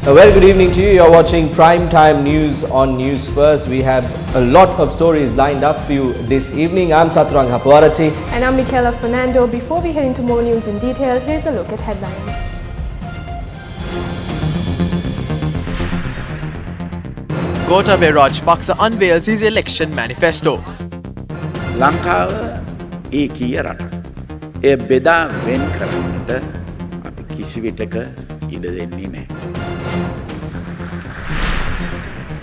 A very good evening to you. You're watching Prime Time News on News First. We have a lot of stories lined up for you this evening. I'm Saturang Hapwarachi. And I'm Michaela Fernando. Before we head into more news in detail, here's a look at headlines. Gotabaya Rajapaksa unveils his election manifesto. Lanka ඒකීය රටක්. එය බෙදා වෙන් කරන්නට අපි කිසිවිටක ඉඩ දෙන්නේ නැහැ.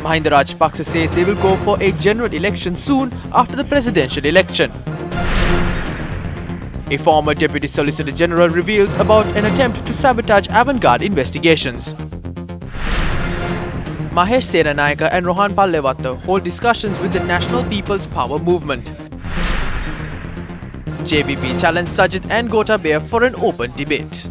Mahinda Rajapaksa says they will go for a general election soon after the presidential election. A former Deputy Solicitor General reveals about an attempt to sabotage avant-garde investigations. Mahesh Senanayaka and Rohan Pallewatta hold discussions with the National People's Power Movement. JVP challenged Sajid and Gotabaya for an open debate.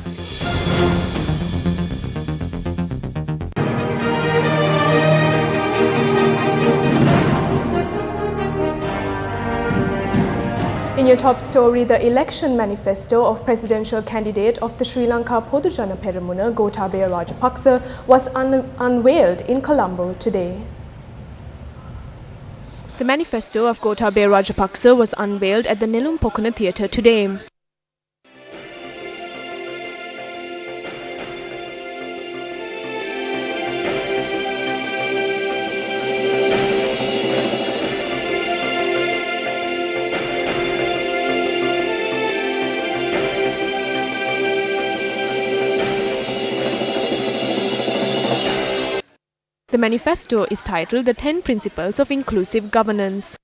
In your top story, the election manifesto of presidential candidate of the Sri Lanka Podujana Peramuna, Gotabaya Rajapaksa, was unveiled in Colombo today. The manifesto of Gotabaya Rajapaksa was unveiled at the Nelum Pokana Theatre today. The manifesto is titled The 10 Principles of Inclusive Governance.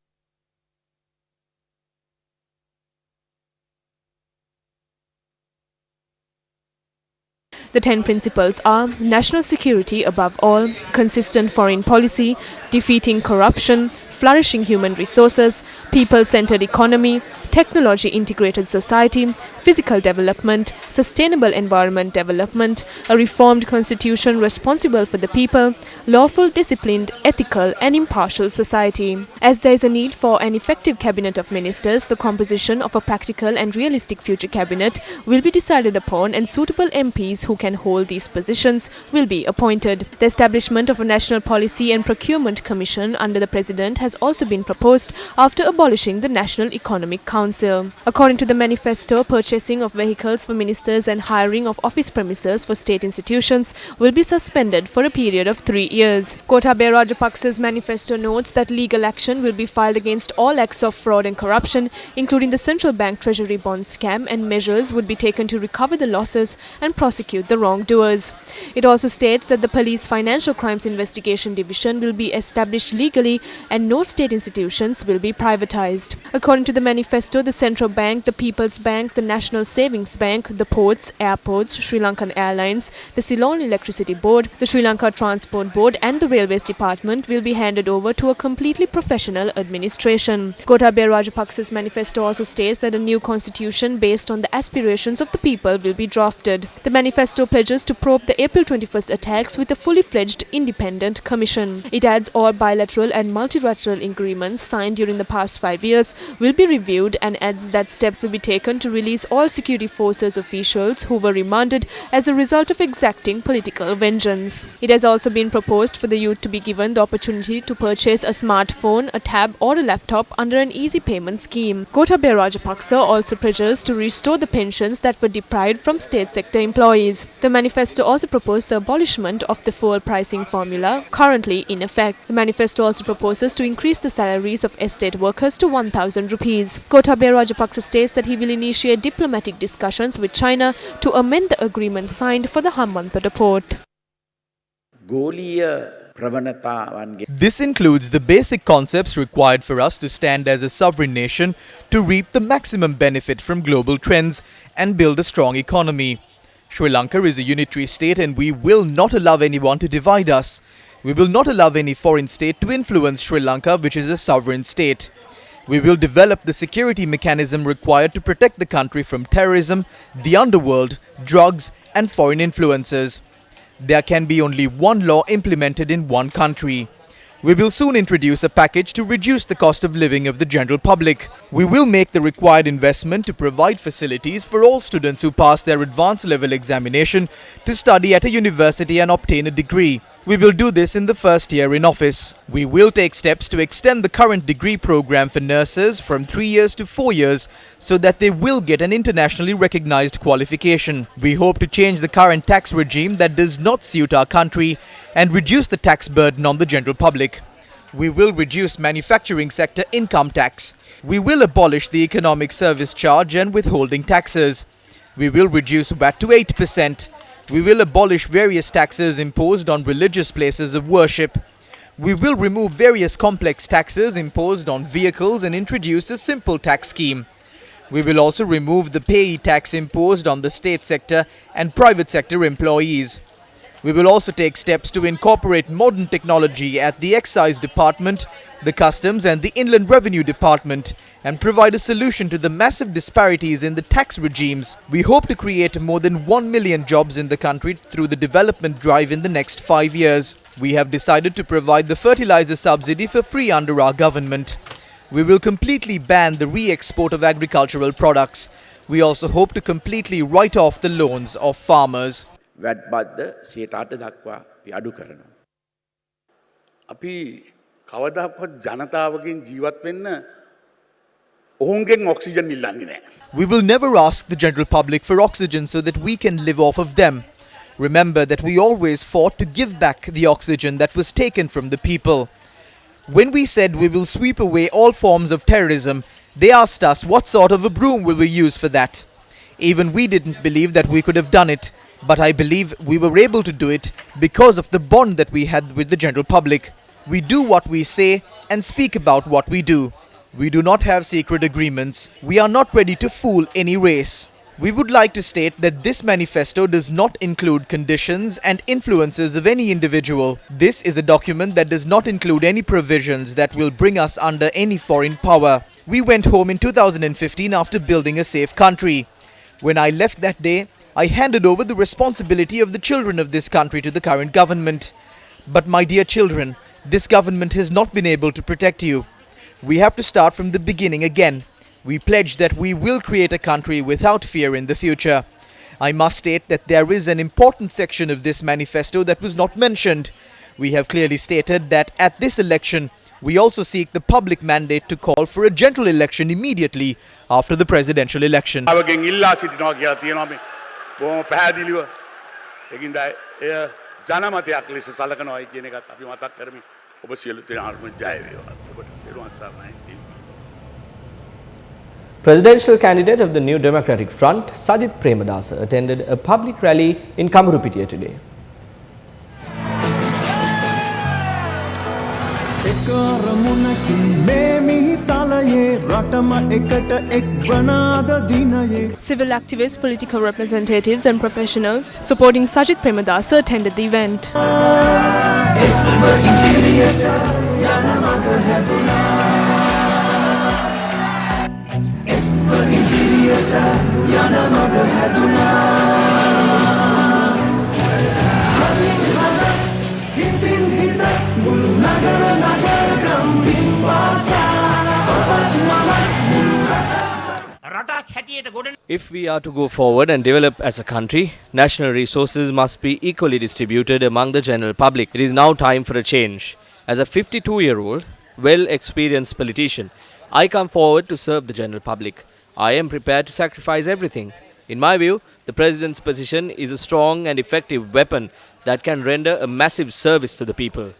The 10 principles are national security above all, consistent foreign policy, defeating corruption, flourishing human resources, people-centered economy, technology-integrated society, physical development, sustainable environment development, a reformed constitution responsible for the people, lawful, disciplined, ethical and impartial society. As there is a need for an effective cabinet of ministers, the composition of a practical and realistic future cabinet will be decided upon and suitable MPs who can hold these positions will be appointed. The establishment of a National Policy and Procurement Commission under the President has also been proposed after abolishing the National Economic Council. According to the manifesto, purchasing of vehicles for ministers and hiring of office premises for state institutions will be suspended for a period of 3 years. Gotabaya Rajapaksa's manifesto notes that legal action will be filed against all acts of fraud and corruption, including the central bank treasury bond scam, and measures would be taken to recover the losses and prosecute the wrongdoers. It also states that the Police Financial Crimes Investigation Division will be established legally and no state institutions will be privatized. According to the manifesto, the Central Bank, the People's Bank, the National Savings Bank, the ports, airports, Sri Lankan Airlines, the Ceylon Electricity Board, the Sri Lanka Transport Board and the Railways Department will be handed over to a completely professional administration. Gotabaya Rajapaksa's manifesto also states that a new constitution based on the aspirations of the people will be drafted. The manifesto pledges to probe the April 21st attacks with a fully fledged independent commission. It adds all bilateral and multilateral agreements signed during the past 5 years will be reviewed and adds that steps will be taken to release all security forces officials who were remanded as a result of exacting political vengeance. It has also been proposed for the youth to be given the opportunity to purchase a smartphone, a tab or a laptop under an easy payment scheme. Gotabaya Rajapaksa also pledges to restore the pensions that were deprived from state sector employees. The manifesto also proposed the abolishment of the fuel pricing formula currently in effect. The manifesto also proposes to increase the salaries of estate workers to 1,000 rupees. Gotabaya Rajapaksa states that he will initiate diplomatic discussions with China to amend the agreement signed for the Hambantota port. This includes the basic concepts required for us to stand as a sovereign nation, to reap the maximum benefit from global trends and build a strong economy. Sri Lanka is a unitary state and we will not allow anyone to divide us. We will not allow any foreign state to influence Sri Lanka, which is a sovereign state. We will develop the security mechanism required to protect the country from terrorism, the underworld, drugs and foreign influences. There can be only one law implemented in one country. We will soon introduce a package to reduce the cost of living of the general public. We will make the required investment to provide facilities for all students who pass their advanced level examination to study at a university and obtain a degree. We will do this in the first year in office. We will take steps to extend the current degree program for nurses from 3 years to 4 years so that they will get an internationally recognized qualification. We hope to change the current tax regime that does not suit our country and reduce the tax burden on the general public. We will reduce manufacturing sector income tax. We will abolish the economic service charge and withholding taxes. We will reduce VAT to 8%. We will abolish various taxes imposed on religious places of worship. We will remove various complex taxes imposed on vehicles and introduce a simple tax scheme. We will also remove the payee tax imposed on the state sector and private sector employees. We will also take steps to incorporate modern technology at the Excise Department, the Customs and the Inland Revenue Department and provide a solution to the massive disparities in the tax regimes. We hope to create more than 1 million jobs in the country through the development drive in the next 5 years. We have decided to provide the fertilizer subsidy for free under our government. We will completely ban the re-export of agricultural products. We also hope to completely write off the loans of farmers. වැඩ බද්ද 108 දක්වා අපි අඩු කරනවා. අපි කවදාවත් ජනතාවගෙන් ජීවත් වෙන්න ඔවුන්ගෙන් ඔක්සිජන් ඉල්ලන්නේ නැහැ. We will never ask the general public for oxygen so that we can live off of them. Remember that we always fought to give back the oxygen that was taken from the people. When we said we will sweep away all forms of terrorism, they asked us what sort of a broom we will use for that. Even we didn't believe that we could have done it. But I believe we were able to do it because of the bond that we had with the general public. We do what we say and speak about what we do. We do not have secret agreements. We are not ready to fool any race. We would like to state that this manifesto does not include conditions and influences of any individual. This is a document that does not include any provisions that will bring us under any foreign power. We went home in 2015 after building a safe country. When I left that day, I handed over the responsibility of the children of this country to the current government. But my dear children, this government has not been able to protect you. We have to start from the beginning again. We pledge that we will create a country without fear in the future. I must state that there is an important section of this manifesto that was not mentioned. We have clearly stated that at this election, we also seek the public mandate to call for a general election immediately after the presidential election. බොහොම පැහැදිලිව ඒකින්ද එය ජනමතයක් ලෙස සලකනවායි කියන එකත් අපි මතක් කරමින් ඔබ සියලු දෙනාටම ජය වේවා. ඔබට දරුවන් සරණයි. Presidential candidate of the New Democratic Front, Sajith Premadasa, attended a public rally in Kamurupitiya today. Civil activists, political representatives and professionals supporting Sajith Premadasa attended the event. If we are to go forward and develop as a country, national resources must be equally distributed among the general public. It is now time for a change. As a 52-year-old, well-experienced politician, I come forward to serve the general public. I am prepared to sacrifice everything. In my view, the President's position is a strong and effective weapon that can render a massive service to the people.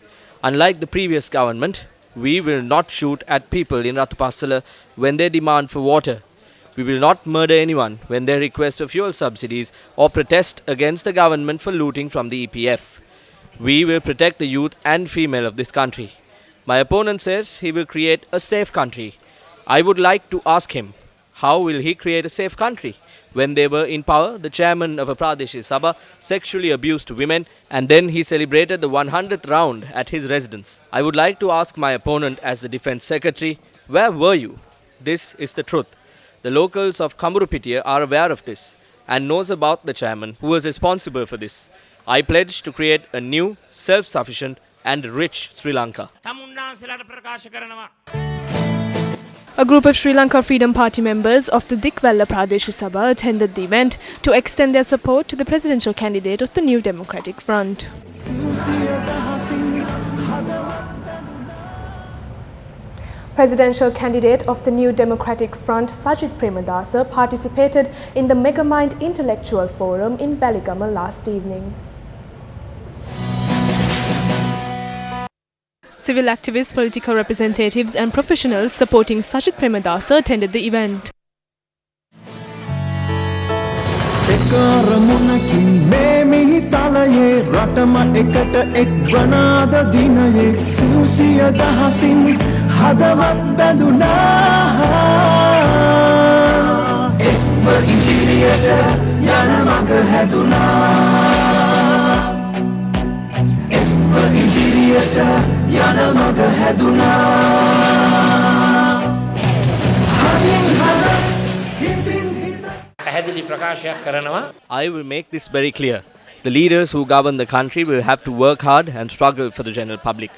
Unlike the previous government, we will not shoot at people in Ratupasala when they demand for water. We will not murder anyone when they request for fuel subsidies or protest against the government for looting from the EPF. We will protect the youth and female of this country. My opponent says he will create a safe country. I would like to ask him, how will he create a safe country? When they were in power, the chairman of a Pradeshi Sabha sexually abused women and then he celebrated the 100th round at his residence. I would like to ask my opponent as the defense secretary, where were you? This is the truth. The locals of Kamurupitiya are aware of this and knows about the chairman who was responsible for this. I pledge to create a new, self-sufficient and rich Sri Lanka. A group of Sri Lanka Freedom Party members of the Dikwella Pradesh Sabha attended the event to extend their support to the presidential candidate of the New Democratic Front. Presidential candidate of the New Democratic Front, Sajith Premadasa, participated in the Megamind Intellectual Forum in Veligama last evening. Civil activists, political representatives and professionals supporting Sajith Premadasa attended the event. I will make this very clear. The leaders who govern the country will have to work hard and struggle for the general public.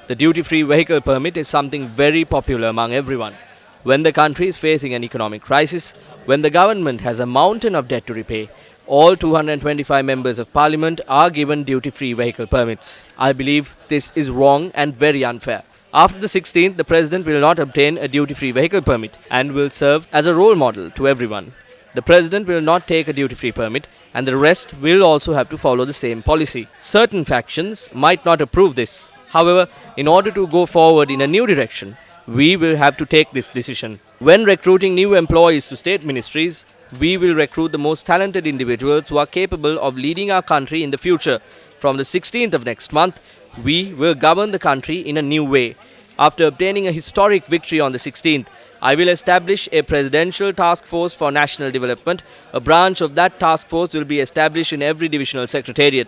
The duty-free vehicle permit is something very popular among everyone. When the country is facing an economic crisis, when the government has a mountain of debt to repay, all 225 members of parliament are given duty-free vehicle permits. I believe this is wrong and very unfair. After the 16th, the president will not obtain a duty-free vehicle permit and will serve as a role model to everyone. The president will not take a duty-free permit and the rest will also have to follow the same policy. Certain factions might not approve this. However, in order to go forward in a new direction, we will have to take this decision. When recruiting new employees to state ministries, we will recruit the most talented individuals who are capable of leading our country in the future. From the 16th of next month, we will govern the country in a new way. After obtaining a historic victory on the 16th, I will establish a presidential task force for national development. A branch of that task force will be established in every divisional secretariat.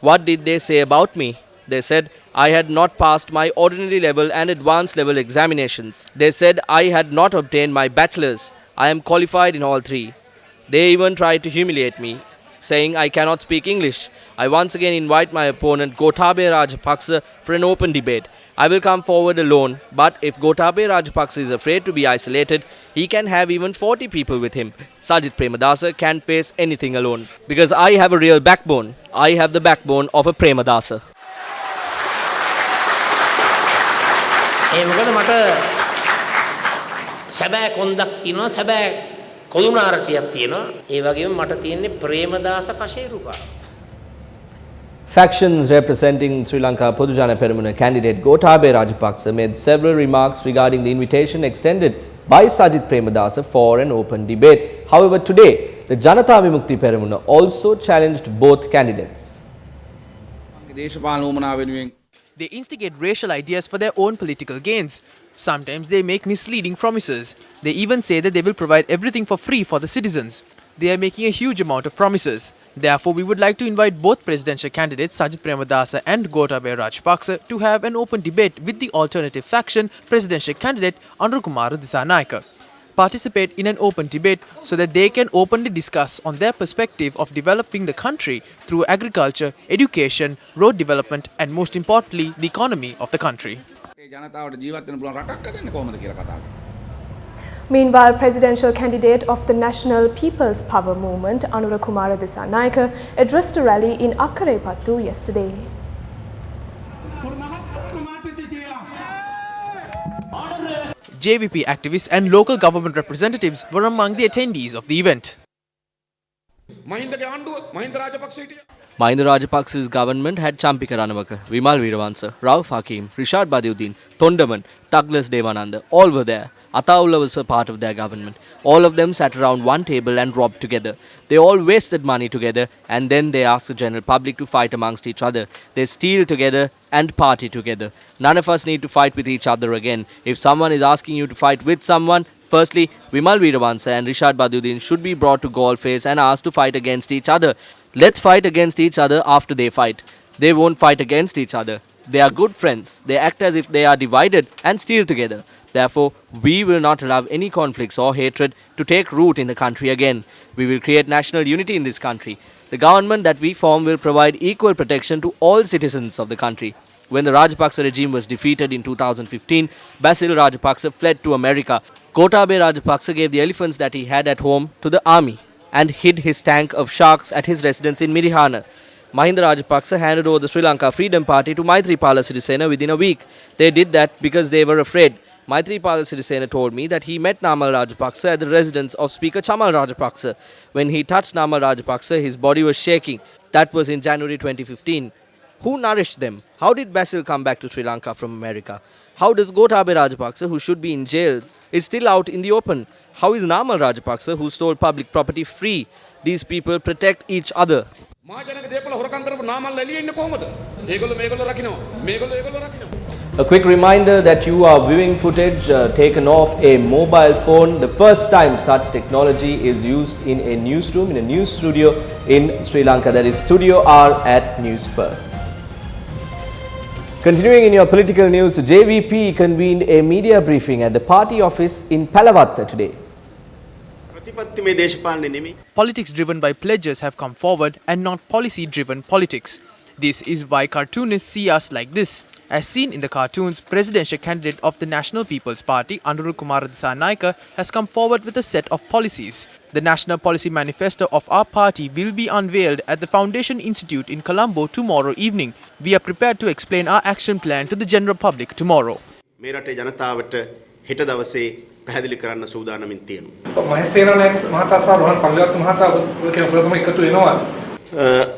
What did they say about me? They said I had not passed my ordinary level and advanced level examinations. They said I had not obtained my bachelor's. I am qualified in all three. They even tried to humiliate me, saying I cannot speak English. I once again invite my opponent Gotabaya Rajapaksa for an open debate. I will come forward alone, but if Gotabaya Rajapaksa is afraid to be isolated, he can have even 40 people with him. Sajith Premadasa can't face anything alone. Because I have a real backbone. I have the backbone of a Premadasa. මොකද මට සැබෑ කොන්දක් තියෙනවා සැබෑ කොළුනාරටියක් තියෙනවා ඒ වගේම මට තියෙන්නේ Premadasa කෂේරුකා. Factions representing Sri Lanka Podujana Peramuna candidate Gotabaya Rajapaksa made several remarks regarding the invitation extended by Sajith Premadasa for an open debate. However, today, the Janata Vimukti Peramuna also challenged both candidates. They instigate racial ideas for their own political gains. Sometimes they make misleading promises. They even say that they will provide everything for free for the citizens. They are making a huge amount of promises. Therefore, we would like to invite both presidential candidates Sajith Premadasa and Gotabaya Rajapaksa to have an open debate with the alternative faction presidential candidate Anurukumara Dissanayake. Participate in an open debate so that they can openly discuss on their perspective of developing the country through agriculture, education, road development and most importantly the economy of the country. Meanwhile, presidential candidate of the National People's Power Movement, Anurukumara Dissanayake, addressed a rally in Akkarepattu yesterday. JVP activists and local government representatives were among the attendees of the event. Mahinda Rajapaksa's government had Champika Ranawaka, Vimal Weerawansa, Rauf Hakeem, Rishad Badiuddin, Thondaman, Douglas Devananda, all were there. Ataullah was a part of their government. All of them sat around one table and robbed together. They all wasted money together and then they asked the general public to fight amongst each other. They steal together and party together. None of us need to fight with each other again. If someone is asking you to fight with someone, firstly, Vimal Weerawansa and Rishad Badiuddin should be brought to gaol-face and asked to fight against each other. Let's fight against each other after they fight. They won't fight against each other. They are good friends. They act as if they are divided and steal together. Therefore, we will not allow any conflicts or hatred to take root in the country again. We will create national unity in this country. The government that we form will provide equal protection to all citizens of the country. When the Rajapaksa regime was defeated in 2015, Basil Rajapaksa fled to America. Gotabaya Rajapaksa gave the elephants that he had at home to the army and hid his tank of sharks at his residence in Mirihana. Mahinda Rajapaksa handed over the Sri Lanka Freedom Party to Maithripala Sirisena within a week. They did that because they were afraid. Maithripala Sirisena told me that he met Namal Rajapaksa at the residence of Speaker Chamal Rajapaksa. When he touched Namal Rajapaksa, his body was shaking. That was in January 2015. Who nourished them? How did Basil come back to Sri Lanka from America? How does Gotabaya Rajapaksa, who should be in jails, is still out in the open? How is Namal Rajapaksa, who stole public property, free? These people protect each other. A quick reminder that you are viewing footage taken off a mobile phone. The first time such technology is used in a newsroom, in a news studio in Sri Lanka. That is Studio R at News First. Continuing in your political news, JVP convened a media briefing at the party office in Palavatta today. Politics driven by pledges have come forward and not policy-driven politics. This is why cartoonists see us like this. As seen in the cartoons, presidential candidate of the National People's Party, Anuru Kumara Dissanayake, has come forward with a set of policies. The National Policy Manifesto of our party will be unveiled at the Foundation Institute in Colombo tomorrow evening. We are prepared to explain our action plan to the general public tomorrow.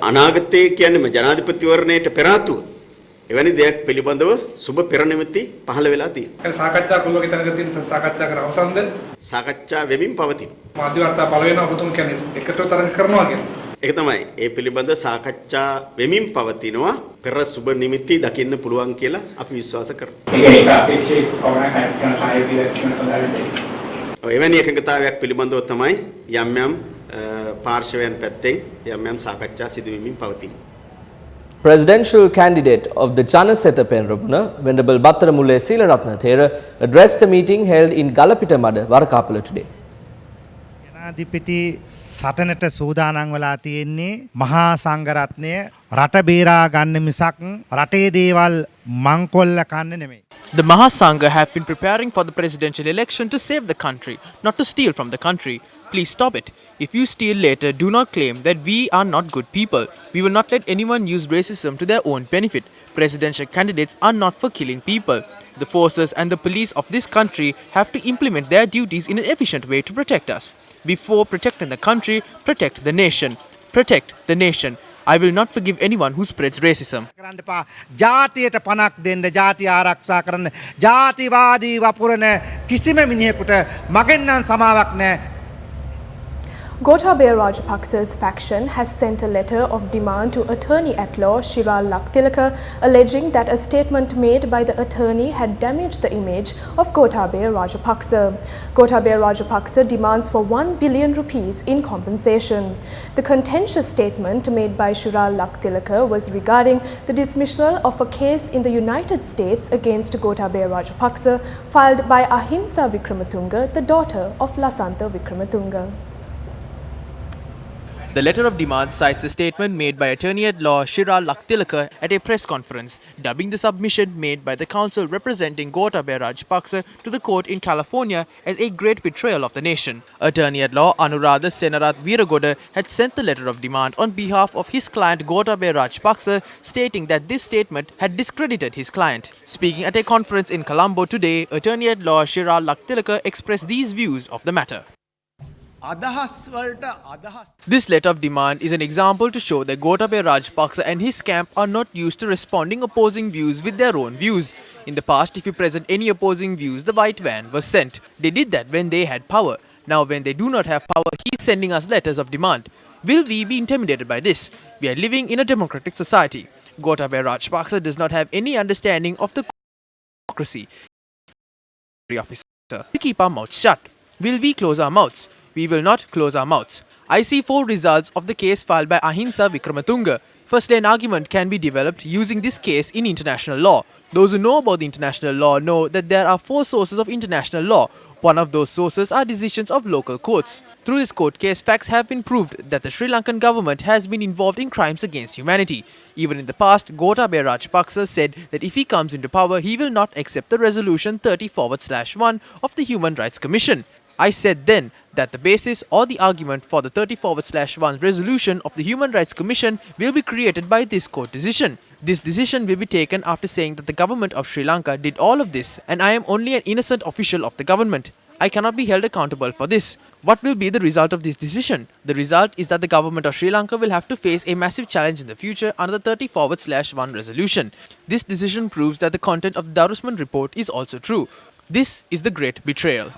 අනාගතයේ කියන්නේ ජනාධිපතිවරණයට පෙර ආතුව එවැනි දෙයක් පිළිබඳව සුබ පෙර නිමිති පහළ වෙලා තියෙනවා. ඒ සාකච්ඡා කුළුවක තැනක තියෙන සාකච්ඡා කර අවසන්ද? සාකච්ඡා වෙමින් පවතින. මාධ්‍ය වාර්තා පළවෙනි ඔබතුම කියන්නේ එකට තරඟ කරනවා කියන්නේ. ඒක තමයි. ඒ පිළිබඳ සාකච්ඡා වෙමින් පවතිනවා. පෙර සුබ නිමිති දකින්න පුළුවන් කියලා අපි විශ්වාස කරනවා. ඒක අපේක්ෂිත කොමනක් කරන සාහිත්‍ය කියන පදාලේ. එවැනි එකඟතාවයක් පිළිබඳව තමයි යම් යම් Presidential candidate of the Janaseta Penrabuna, Venerable Battaramulle Seelaratna Thera, addressed a meeting held in Galapita Varakapala today. ජනාධිපති සටනට සූදානම් වෙලා තියෙන්නේ මහා සංඝරත්නය රට බේරා ගන්න මිසක් රටේ දේවල් මංකොල්ල කන්න නෙමෙයි. The Mahasangha have been preparing for the presidential election to save the country, not to steal from the country. Please stop it. If you steal later, do not claim that we are not good people. We will not let anyone use racism to their own benefit. Presidential candidates are not for killing people. The forces and the police of this country have to implement their duties in an efficient way to protect us. Before protecting the country, protect the nation. Protect the nation. I will not forgive anyone who spreads racism. ජාතියට පණක් දෙන්න, ජාතිය ආරක්ෂා කරන්න, ජාතිවාදී වපුරන කිසිම මිනිහෙකුට මගෙන් නම් සමාවක් නැහැ. Gotabaya Rajapaksa's faction has sent a letter of demand to Attorney-at-Law Shiral Laktilaka, alleging that a statement made by the attorney had damaged the image of Gotabaya Rajapaksa. Gotabaya Rajapaksa demands for 1 billion rupees in compensation. The contentious statement made by Shiral Laktilaka was regarding the dismissal of a case in the United States against Gotabaya Rajapaksa filed by Ahimsa Vikramatunga, the daughter of Lasantha Vikramatunga. The letter of demand cites a statement made by Attorney-at-Law Shiral Laktilaka at a press conference, dubbing the submission made by the counsel representing Gotabaya Rajapaksa to the court in California as a great betrayal of the nation. Attorney-at-Law Anuradha Senarath Veeragoda had sent the letter of demand on behalf of his client Gotabaya Rajapaksa, stating that this statement had discredited his client. Speaking at a conference in Colombo today, Attorney-at-Law Shiral Laktilaka expressed these views of the matter. This letter of demand is an example to show that Gotabaya Rajapaksa and his camp are not used to responding opposing views with their own views. In the past, if you present any opposing views, the white van was sent. They did that when they had power. Now when they do not have power, he's sending us letters of demand. Will we be intimidated by this? We are living in a democratic society. Gotabaya Rajapaksa does not have any understanding of the democracy. Officer, we keep our mouths shut. Will we close our mouths? We will not close our mouths. I see 4 results of the case filed by Ahimsa Vikramatunga. Firstly, an argument can be developed using this case in international law. Those who know about the international law know that there are 4 sources of international law. One of those sources are decisions of local courts. Through this court case, facts have been proved that the Sri Lankan government has been involved in crimes against humanity. Even in the past, Gotabaya Rajapaksa said that if he comes into power, he will not accept the resolution 30/1 of the Human Rights Commission. I said then that the basis or the argument for the 30/1 resolution of the Human Rights Commission will be created by this court decision. This decision will be taken after saying that the government of Sri Lanka did all of this and I am only an innocent official of the government. I cannot be held accountable for this. What will be the result of this decision? The result is that the government of Sri Lanka will have to face a massive challenge in the future under the 30/1 resolution. This decision proves that the content of the Darusman report is also true. This is the great betrayal.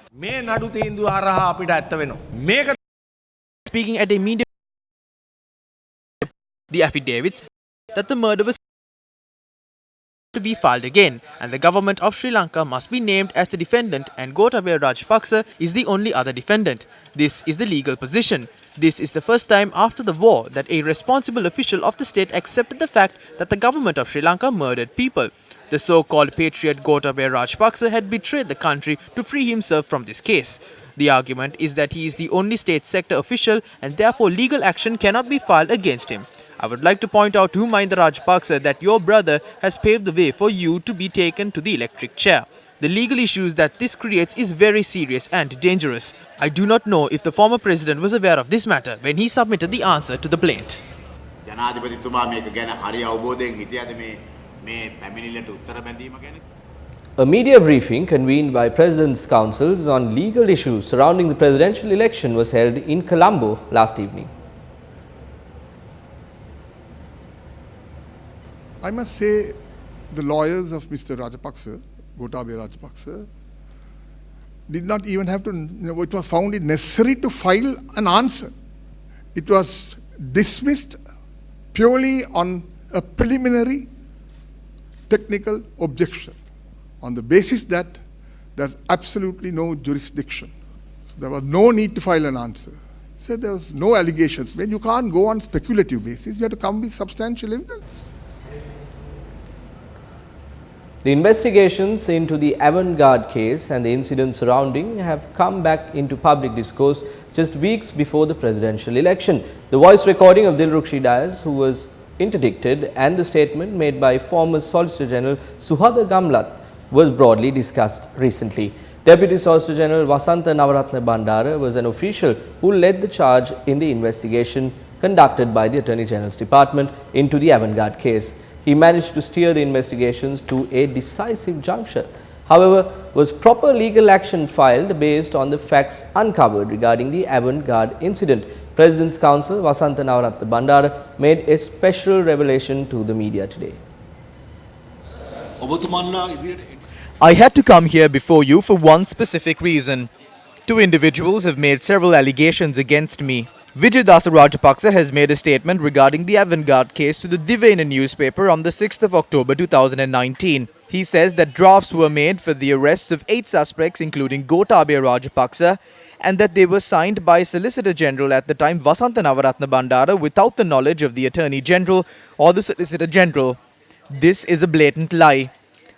Speaking at a media, the affidavits that the murder was to be filed again and the government of Sri Lanka must be named as the defendant and Gotabaya Rajapaksa is the only other defendant. This is the legal position. This is the first time after the war that a responsible official of the state accepted the fact that the government of Sri Lanka murdered people. The so-called patriot Gotabaya Rajapaksa had betrayed the country to free himself from this case. The argument is that he is the only state sector official and therefore legal action cannot be filed against him. I would like to point out to Mahinda Rajapaksa that your brother has paved the way for you to be taken to the electric chair. The legal issues that this creates is very serious and dangerous. I do not know if the former president was aware of this matter when he submitted the answer to the plaint. A media briefing convened by President's councils on legal issues surrounding the presidential election was held in Colombo last evening. I must say the lawyers of Mr. Rajapaksa, Gotabaya Rajapaksa, did not even have to, it was found it necessary to file an answer. It was dismissed purely on a preliminary technical objection on the basis that there's absolutely no jurisdiction. So there was no need to file an answer. So there was no allegations made. You can't go on speculative basis. You have to come with substantial evidence. The investigations into the Avant-Garde case and the incidents surrounding have come back into public discourse just weeks before the presidential election. The voice recording of Dilrukshi Dias, who was interdicted, and the statement made by former Solicitor General Suhada Gamlat was broadly discussed recently. Deputy Solicitor General Vasantha Navaratna Bandara was an official who led the charge in the investigation conducted by the Attorney General's Department into the Avant-Garde case. He managed to steer the investigations to a decisive juncture. However, was proper legal action filed based on the facts uncovered regarding the Avant-Garde incident? President's Counsel Vasantha Navaratna Bandara made a special revelation to the media today. I had to come here before you for one specific reason. Two individuals have made several allegations against me. Vijay Dasa Rajapaksa has made a statement regarding the Avant-Garde case to the Divana newspaper on the 6th of October 2019. He says that drafts were made for the arrests of 8 suspects including Gotabaya Rajapaksa and that they were signed by Solicitor General at the time Vasantha Navaratna Bandara without the knowledge of the Attorney General or the Solicitor General. This is a blatant lie.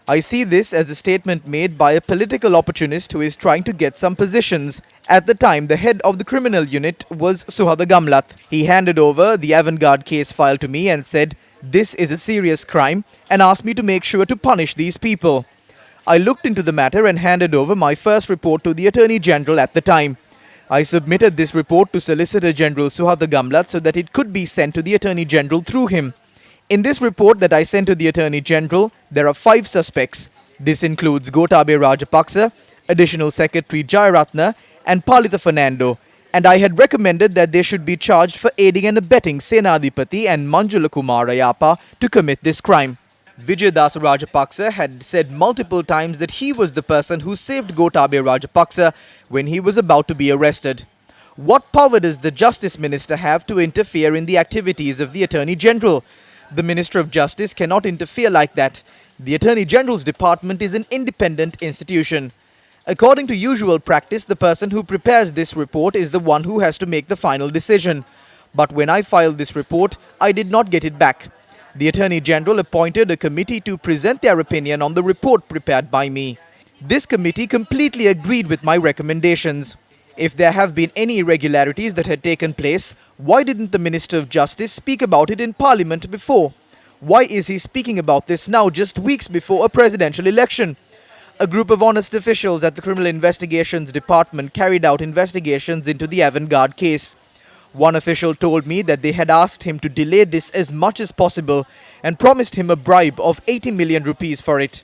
I see this as a statement made by a political opportunist who is trying to get some positions. At the time, the head of the criminal unit was Suhada Gamlat. He handed over the Avant-Garde case file to me and said, "This is a serious crime," and asked me to make sure to punish these people. I looked into the matter and handed over my first report to the Attorney General at the time. I submitted this report to Solicitor General Suhada Gamlat so that it could be sent to the Attorney General through him. In this report that I sent to the Attorney General, there are 5 suspects. This includes Gotabaya Rajapaksa, Additional Secretary Jayaratna and Palitha Fernando, and I had recommended that they should be charged for aiding and abetting Senadipati and Manjula Kumar Ayappa to commit this crime. Vijay Dasa Rajapaksa had said multiple times that he was the person who saved Gotabaya Rajapaksa when he was about to be arrested. What power does the Justice Minister have to interfere in the activities of the Attorney General? The Minister of Justice cannot interfere like that. The Attorney General's department is an independent institution. According to usual practice, the person who prepares this report is the one who has to make the final decision. But when I filed this report, I did not get it back. The Attorney General appointed a committee to present their opinion on the report prepared by me. This committee completely agreed with my recommendations. If there have been any irregularities that had taken place, why didn't the Minister of Justice speak about it in Parliament before? Why is he speaking about this now, just weeks before a presidential election? A group of honest officials at the Criminal Investigations Department carried out investigations into the Avantgarde case. One official told me that they had asked him to delay this as much as possible and promised him a bribe of 80 million rupees for it.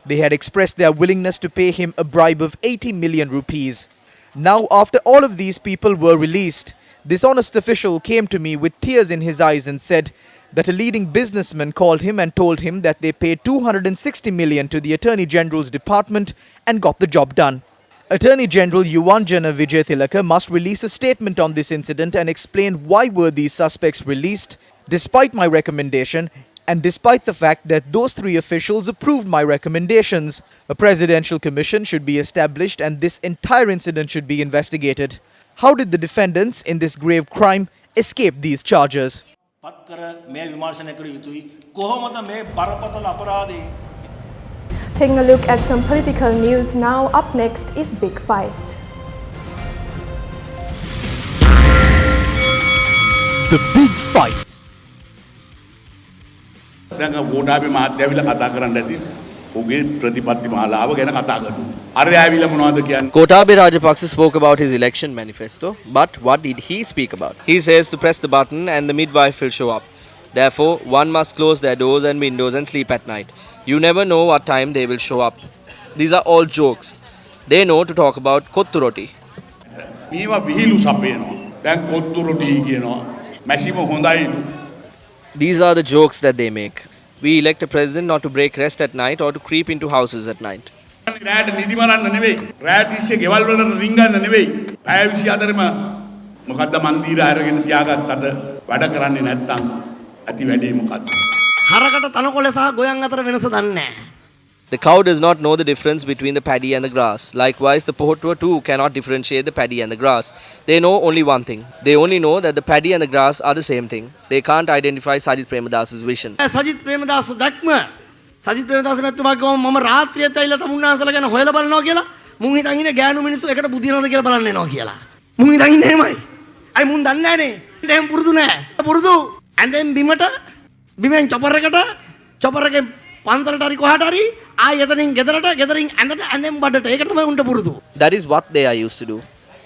They had expressed their willingness to pay him a bribe of 80 million rupees. Now, after all of these people were released, this honest official came to me with tears in his eyes and said that a leading businessman called him and told him that they paid 260 million to the Attorney General's department and got the job done. Attorney General Yuvanjana Vijaythilaka must release a statement on this incident and explain why were these suspects released, despite my recommendation and despite the fact that those three officials approved my recommendations. A presidential commission should be established and this entire incident should be investigated. How did the defendants in this grave crime escape these charges? Taking a look at some political news now, up next is Big Fight. The Big Fight. දැන් ගෝඨාභය මහත්තයා ඇවිල්ලා කතා කරන්න ඇති. ඔහුගේ ප්‍රතිපත්ති මාලාව ගැන කතා කරමු. අර ඇවිල්ලා මොනවද කියන්නේ? Gotabaya Rajapaksa spoke about his election manifesto, but what did he speak about? He says to press the button and the midwife will show up. Therefore, one must close their doors and windows and sleep at night. You never know what time they will show up. These are all jokes. They know to talk about kottu roti. මේවා විහිළු සපේනවා. දැන් කොත්තු රොටි කියනවා. මැසිම හොඳයිලු. These are the jokes that they make. We elect a president not to break rest at night or to creep into houses at night. රාට නිදි මරන්න නෙවෙයි. රාත් ඉස්සේ ගෙවල් වල රින්ගන්න නෙවෙයි. පැය 24ම මොකද්ද මන්දිර අරගෙන තියාගත්තට වැඩ කරන්නේ නැත්තම් ඇති වැඩේ මොකද්ද? හරකට තනකොළ සහ ගොයන් අතර වෙනස දන්නේ නැහැ. The cow does not know the difference between the paddy and the grass. Likewise, the pohotua too cannot differentiate the paddy and the grass. They know only one thing. They only know that the paddy and the grass are the same thing. They can't identify Sajith Premadas's vision. Sajith Premadasa දැක්ම සජිත් ප්‍රේමදාස මැතිතුමා කිව්වම මම රාත්‍රියත් ඇවිල්ලා තමුන්නාසලා ගැන හොයලා බලනවා කියලා මුන් හිතන් ඉන්නේ ගෑනු මිනිස්සු එකට බුදිනවද කියලා බලන්න එනවා කියලා. මුන් හිතන් ඉන්නේ එහෙමයි. අයි මුන් දන්නේ නැහනේ. එහෙම පුරුදු නැහැ. පුරුදු. ඇඳෙන් බිමට බිමෙන් චොපර් එකෙන් පන්සලට හරි කොහාට හරි ආයෙ එතනින් ගෙදරට ගෙදරින් ඇඳට ඇඳෙන් බඩට ඒක තමයි උන්ට පුරුදු. That is what they are used to do.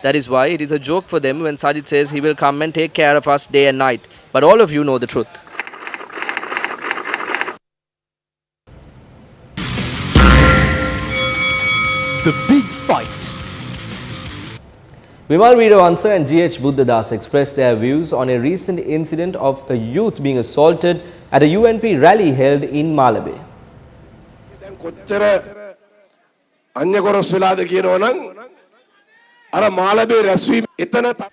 That is why it is a joke for them when Sajid says he will come and take care of us day and night. But all of you know the truth. The Big Fight. Vimal Veeravansa and G.H. Buddhadas expressed their views on a recent incident of a youth being assaulted at a UNP rally held in Malabe.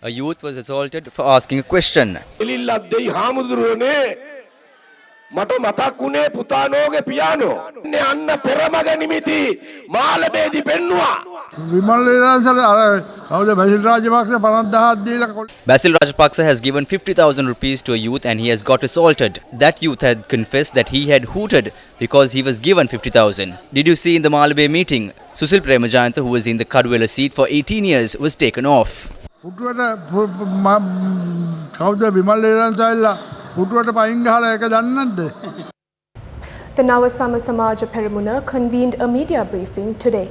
A youth was assaulted for asking a question. මට මතක් වුණේ පුතානෝගේ piano. අන්න පෙරමග නිමිති මාළබේදී පෙන්නවා. විමල් කවුද බැසිල් රාජපක්ෂ 50000ක් දීලා Basil Rajapaksa has given 50,000 rupees to a youth and he has got assaulted. That youth had confessed that he had hooted because he was given 50,000. Did you see in the Malabe meeting, Susil Premajayantha, who was in the Kadwela seat for 18 years, was taken off. පුටුවට කවුද විමල් රාජපක්ෂ පුටුවට පයින් ගහලා ඒක දන්නේ නැද්ද? The Nawasama Samaja Peramuna convened a media briefing today.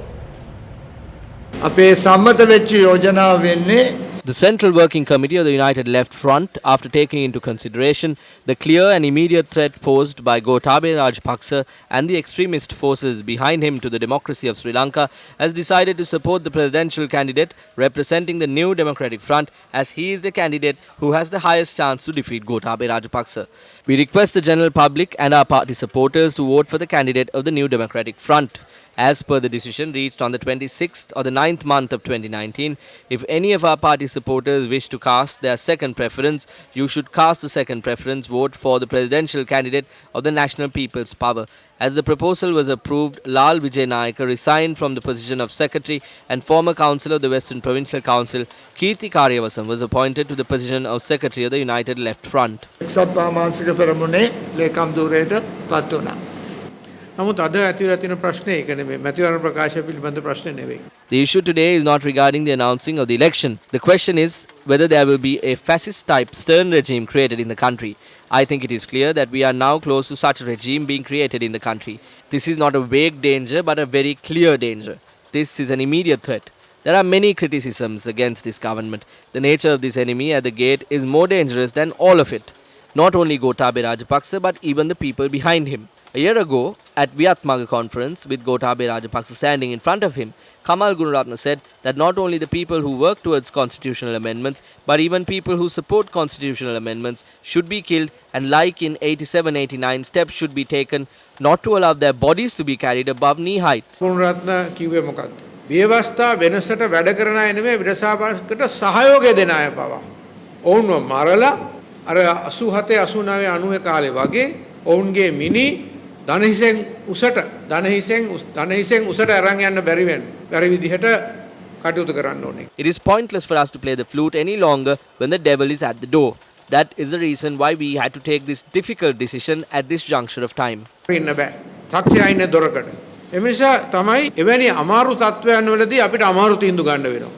අපේ සම්මත වෙච්ච යෝජනාව වෙන්නේ The Central Working Committee of the United Left Front, after taking into consideration the clear and immediate threat posed by Gotabaya Rajapaksa and the extremist forces behind him to the democracy of Sri Lanka, has decided to support the presidential candidate representing the New Democratic Front, as he is the candidate who has the highest chance to defeat Gotabaya Rajapaksa. We request the general public and our party supporters to vote for the candidate of the New Democratic Front. As per the decision reached on the 26th or the 9th month of 2019, if any of our party supporters wish to cast their second preference, you should cast the second preference vote for the presidential candidate of the National People's Power. As the proposal was approved, Lal Vijay Nayaka resigned from the position of Secretary, and former Councillor of the Western Provincial Council, Kirti Karyavasam, was appointed to the position of Secretary of the United Left Front. නමුත් අද ඇතිවලා තියෙන ප්‍රශ්නේ ඒක නෙමෙයි. මැතිවරණ ප්‍රකාශය පිළිබඳ ප්‍රශ්නේ නෙවෙයි. The issue today is not regarding the announcing of the election. The question is whether there will be a fascist-type stern regime created in the country. I think it is clear that we are now close to such a regime being created in the country. This is not a vague danger but a very clear danger. This is an immediate threat. There are many criticisms against this government. The nature of this enemy at the gate is more dangerous than all of it. Not only Gotabaya Rajapaksa but even the people behind him. A year ago, at Viatmaga conference with Gotabaya Rajapaksa standing in front of him, Kamal Gunaratne said that not only the people who work towards constitutional amendments, but even people who support constitutional amendments should be killed, and like in 87-89, steps should be taken not to allow their bodies to be carried above knee height. Gunaratne කිව්වේ මොකක්ද? ව්‍යවස්ථා වෙනසට වැඩ කරන අය නෙමෙයි විරසාපාරකට සහයෝගය දෙන අය පවා. ඔවුන්ව මරලා අර 87 89 90 කාලේ වගේ ඔවුන්ගේ මිනි ධනහිසෙන් උසට අරන් යන්න බැරි විදිහට කටයුතු කරන්න ඕනේ. It is pointless for us to play the flute any longer when the devil is at the door. That is the reason why we had to take this difficult decision at this juncture of time. ඉන්න බෑ. 탁සියා ඉන්නේ දොරකඩ. එනිසා තමයි එවැනි අමාරු තත්ත්වයන් වලදී අපිට අමාරු තීන්දුව ගන්න වෙනවා.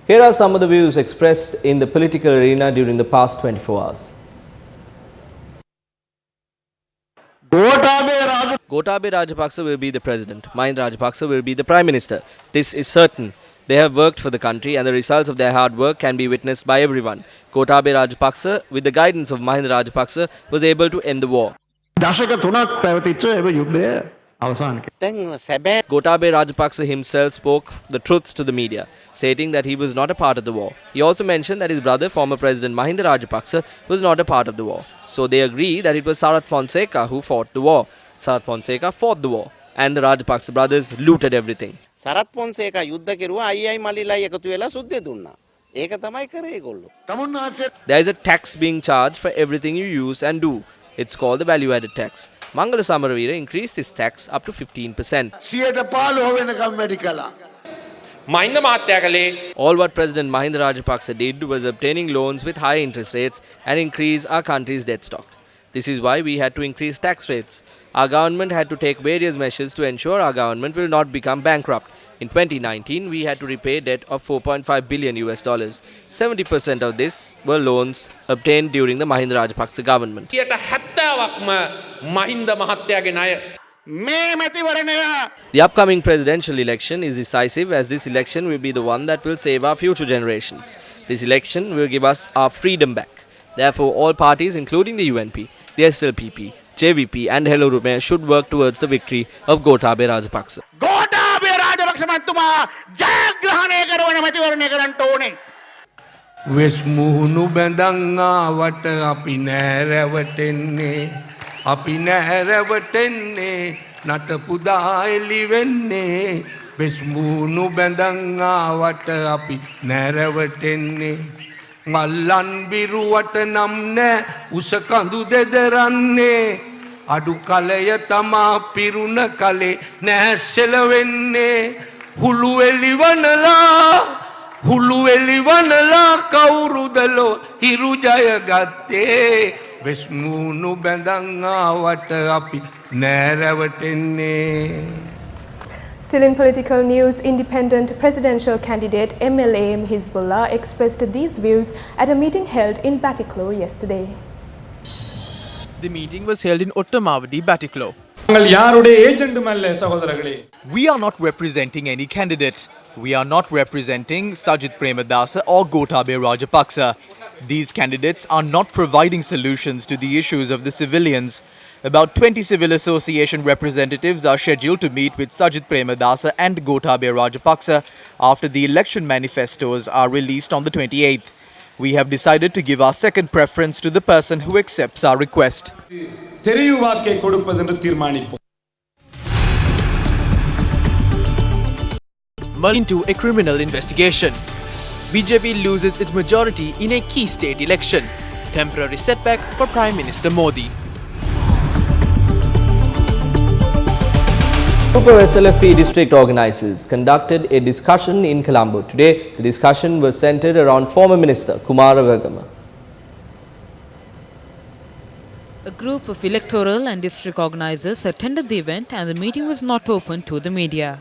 Here are some of the views expressed in the political arena during the past 24 hours. Gotabaya Rajapaksa will be the president. Mahinda Rajapaksa will be the prime minister. This is certain. They have worked for the country and the results of their hard work can be witnessed by everyone. Gotabaya Rajapaksa, with the guidance of Mahinda Rajapaksa, was able to end the war. Gotabaya Rajapaksa himself spoke the truth to the media, stating that he was not a part of the war. He also mentioned that his brother, former President Mahinda Rajapaksa, was not a part of the war. So they agree that it was Sarath Fonseca who fought the war. Sarath Fonseca fought the war, and the Rajapaksa brothers looted everything. Sarath Fonseca යුද්ධ කෙරුවා අයියි මල්ලිලා එකතු වෙලා සුද්ධ දුන්නා. ඒක තමයි කරේ ඒගොල්ලෝ. There is a tax being charged for everything you use and do. It's called the value added tax. Mangala Samaravira increased his tax up to 15%. All what President Mahinda Rajapaksa did was obtaining loans with high interest rates and increase our country's debt stock. This is why we had to increase tax rates. Our government had to take various measures to ensure our government will not become bankrupt. In 2019, we had to repay debt of $4.5 billion. 70% of this were loans obtained during the Mahinda Rajapaksa government. The upcoming presidential election is decisive as this election will be the one that will save our future generations. This election will give us our freedom back. Therefore, all parties including the UNP, the SLPP, JVP and Hello Rume should work towards the victory of Gotabaya Rajapaksa. Gotabaya Rajapaksa මැතිතුමා ජයග්‍රහණය කරවන මැතිවරණය කරන්න ඕනේ. වෙස් මුහුණු බැඳන් ආවට අපි නෑරවටෙන්නේ නටපු දායලි වෙන්නේ වෙස් මුහුණු බැඳන් ආවට අපි නෑරවටෙන්නේ මල්ලන් බිරුවට නම් නෑ උස කඳු දෙදරන්නේ අඩු කලය තමා පිරුණ කලේ නැසෙලවෙන්නේ හුළු එලිවනලා කවුරුදලෝ හිරු ජය ගත්තේ වෙස් මුහුණු බැඳන් ආවට අපි නෑරවටෙන්නේ. Still in political news, independent presidential candidate MLAM Hizbullah expressed these views at a meeting held in Batiklo yesterday. The meeting was held in Ottamavadi, Batiklo. We are not representing any candidate. We are not representing Sajith Premadasa or Gotabaya Rajapaksa. These candidates are not providing solutions to the issues of the civilians. About 20 civil association representatives are scheduled to meet with Sajith Premadasa and Gotabaya Rajapaksa after the election manifestos are released on the 28th. We have decided to give our second preference to the person who accepts our request. Into a criminal investigation. BJP loses its majority in a key state election. Temporary setback for Prime Minister Modi. Super SLFP district organisers conducted a discussion in Colombo. Today, the discussion was centred around former Minister Kumara Vegama. A group of electoral and district organisers attended the event and the meeting was not open to the media.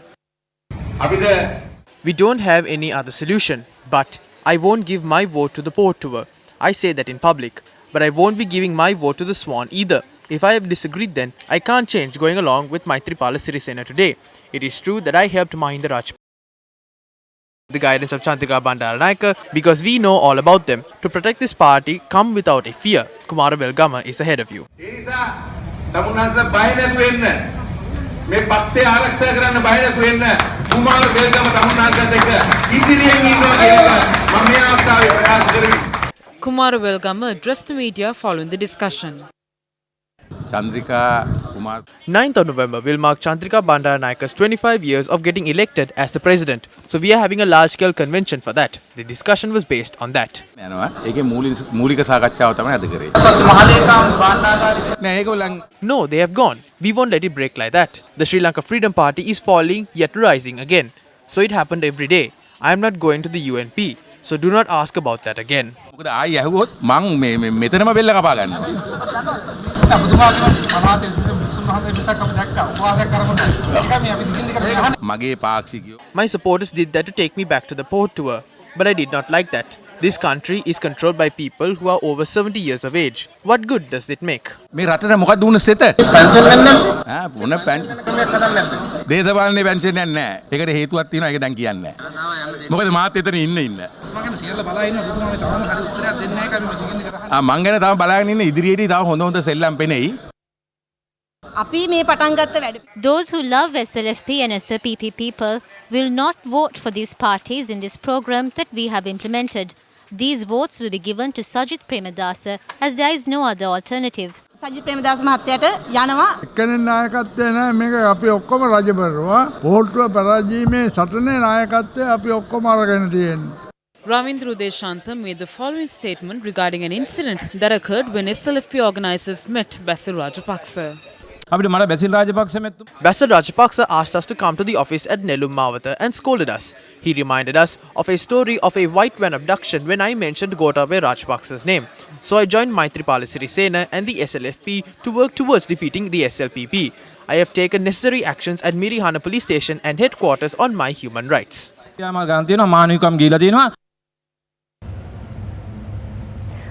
We don't have any other solution, but I won't give my vote to the port tour. I say that in public, but I won't be giving my vote to the Swan either. If I have disagreed, then I can't change going along with Maithripala Sirisena today. It is true that I helped Mahinda Rajapaksa the guidance of Chandrika Bandaranaike because we know all about them. To protect this party, come without a fear. Kumara Welgama is ahead of you. Kumara Welgama addressed the media following the discussion. 9th of November will mark Chandrika Bandaranaike's 25 years of getting elected as the president. So we are having a large-scale convention for that. The discussion was based on that. No, they have gone. We won't let it break like that. The Sri Lanka Freedom Party is falling yet rising again. So it happened every day. I am not going to the UNP. So do not ask about that again. My supporters did that to take me back to the port tour, but I did not like that. This country is controlled by people who are over 70 years of age. What good does it make? Those who love SLFP and SLPP people will not vote for these parties in this program that we have implemented. These votes will be given to Sajith Premadasa as there is no other alternative. Sajith Premadasa මහත්තයාට යනවා. එක්කෙනෙක් නායකත්වය නැහැ මේක අපි ඔක්කොම රජ බරුවා. පොට්ටුව පරාජීමේ සටනේ නායකත්වය අපි ඔක්කොම අරගෙන තියෙනවා. Ravindra Udeshanta made the following statement regarding an incident that occurred when SLFP organisers met Basil Rajapaksa. Basil Rajapaksa asked us to come to the office at Nelum Mawata and scolded us. He reminded us of a story of a white van abduction when I mentioned Gotabaya Rajapaksa's name. So I joined Maithripala Sirisena and the SLFP to work towards defeating the SLPP. I have taken necessary actions at Mirihana police station and headquarters on my human rights.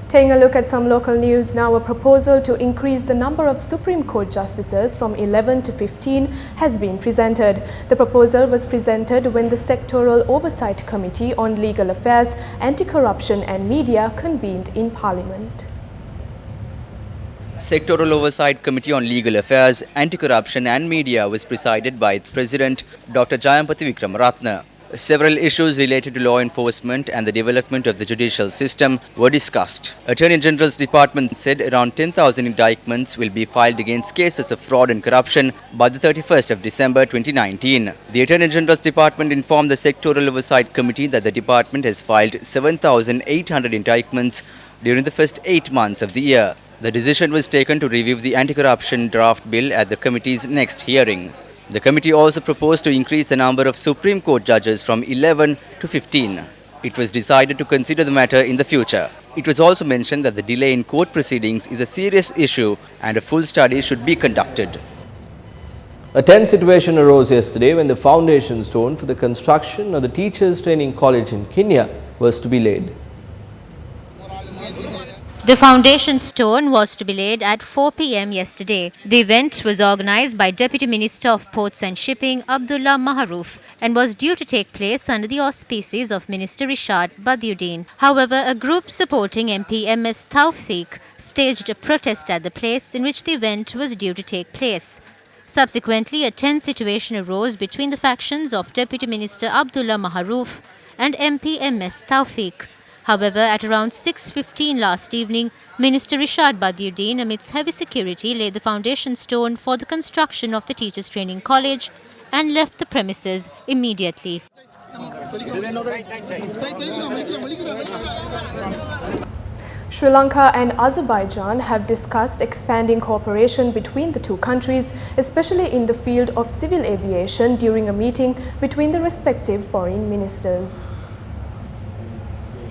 Taking a look at some local news now, a proposal to increase the number of Supreme Court justices from 11 to 15 has been presented. The proposal was presented when the Sectoral Oversight Committee on Legal Affairs, Anti-Corruption and Media convened in Parliament. Sectoral Oversight Committee on Legal Affairs, Anti-Corruption and Media was presided by its President Dr. Jayampati Vikramaratne. Several issues related to law enforcement and the development of the judicial system were discussed. Attorney General's Department said around 10,000 indictments will be filed against cases of fraud and corruption by the 31st of December 2019. The Attorney General's Department informed the Sectoral Oversight Committee that the department has filed 7,800 indictments during the first 8 months of the year. The decision was taken to review the anti-corruption draft bill at the committee's next hearing. The committee also proposed to increase the number of Supreme Court judges from 11 to 15. It was decided to consider the matter in the future. It was also mentioned that the delay in court proceedings is a serious issue and a full study should be conducted. A tense situation arose yesterday when the foundation stone for the construction of the Teachers Training College in Kenya was to be laid. The foundation stone was to be laid at 4 p.m. yesterday. The event was organised by Deputy Minister of Ports and Shipping Abdullah Maharoof and was due to take place under the auspices of Minister Rishad Badiuddin. However, a group supporting MP MS Tawfiq staged a protest at the place in which the event was due to take place. Subsequently, a tense situation arose between the factions of Deputy Minister Abdullah Maharoof and MP MS Tawfiq. However, at around 6:15 last evening, Minister Rishad Badiuddin, amidst heavy security, laid the foundation stone for the construction of the Teachers Training College and left the premises immediately. Sri Lanka and Azerbaijan have discussed expanding cooperation between the two countries, especially in the field of civil aviation, during a meeting between the respective foreign ministers.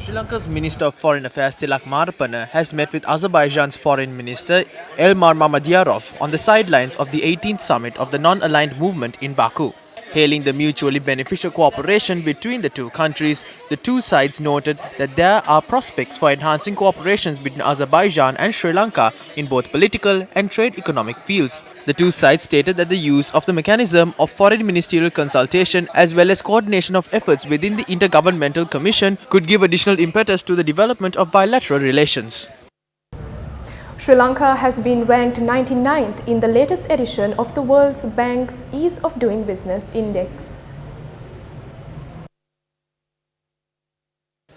Sri Lanka's Minister of Foreign Affairs Tilak Marapana has met with Azerbaijan's Foreign Minister Elmar Mamadiarov on the sidelines of the 18th summit of the non-aligned movement in Baku. Hailing the mutually beneficial cooperation between the two countries, the two sides noted that there are prospects for enhancing cooperations between Azerbaijan and Sri Lanka in both political and trade economic fields. The two sides stated that the use of the mechanism of foreign ministerial consultation as well as coordination of efforts within the Intergovernmental Commission could give additional impetus to the development of bilateral relations. Sri Lanka has been ranked 99th in the latest edition of the World Bank's Ease of Doing Business Index.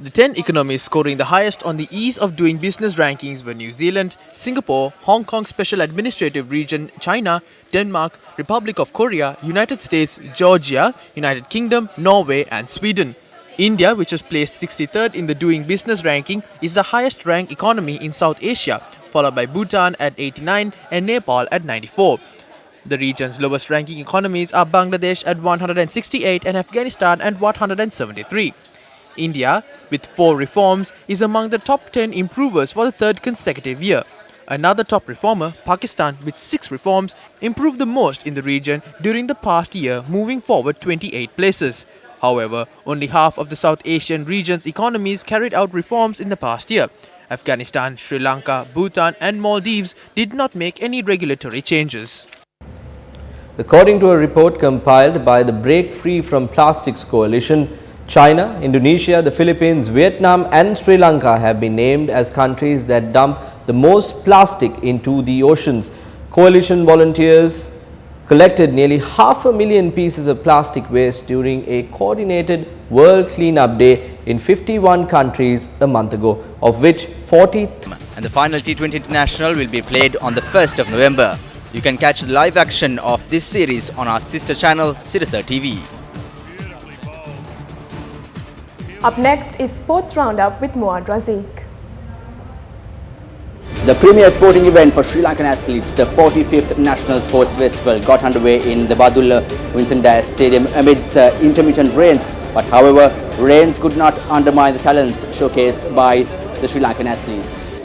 The 10 economies scoring the highest on the ease of doing business rankings were New Zealand, Singapore, Hong Kong Special Administrative Region, China, Denmark, Republic of Korea, United States, Georgia, United Kingdom, Norway and Sweden. India, which was placed 63rd in the doing business ranking, is the highest ranked economy in South Asia, followed by Bhutan at 89 and Nepal at 94. The region's lowest ranking economies are Bangladesh at 168 and Afghanistan at 173. India, with 4 reforms, is among the top 10 improvers for the third consecutive year. Another top reformer, Pakistan, with 6 reforms, improved the most in the region during the past year, moving forward 28 places. However, only half of the South Asian region's economies carried out reforms in the past year. Afghanistan, Sri Lanka, Bhutan and Maldives did not make any regulatory changes. According to a report compiled by the Break Free from Plastics Coalition, China, Indonesia, the Philippines, Vietnam and Sri Lanka have been named as countries that dump the most plastic into the oceans. Coalition volunteers collected nearly 500,000 pieces of plastic waste during a coordinated World Cleanup Day in 51 countries a month ago, of which 40. And the final T20 International will be played on the 1st of November. You can catch the live action of this series on our sister channel, Siddhasa TV. Up next is Sports Roundup with Muad Razik. The premier sporting event for Sri Lankan athletes, the 45th National Sports Festival, got underway in the Badulla Vincent Dias Stadium amidst intermittent rains. But however, rains could not undermine the talents showcased by the Sri Lankan athletes.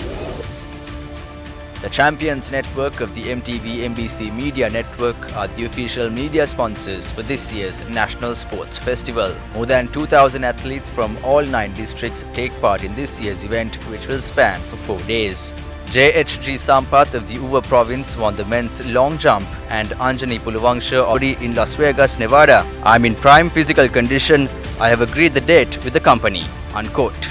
The Champions Network of the MTV-MBC Media Network are the official media sponsors for this year's National Sports Festival. More than 2,000 athletes from all 9 districts take part in this year's event, which will span for 4 days. JHG Sampath of the Uva province won the men's long jump and Anjani Puluvangsha already in Las Vegas, Nevada. I'm in prime physical condition. I have agreed the date with the company. Unquote.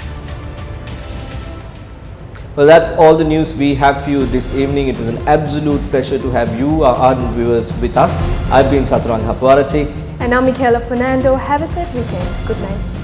Well, that's all the news we have for you this evening. It was an absolute pleasure to have you, our ardent viewers, with us. I've been Saturang Hapwarachi. And I'm Michaela Fernando. Have a safe weekend. Good night.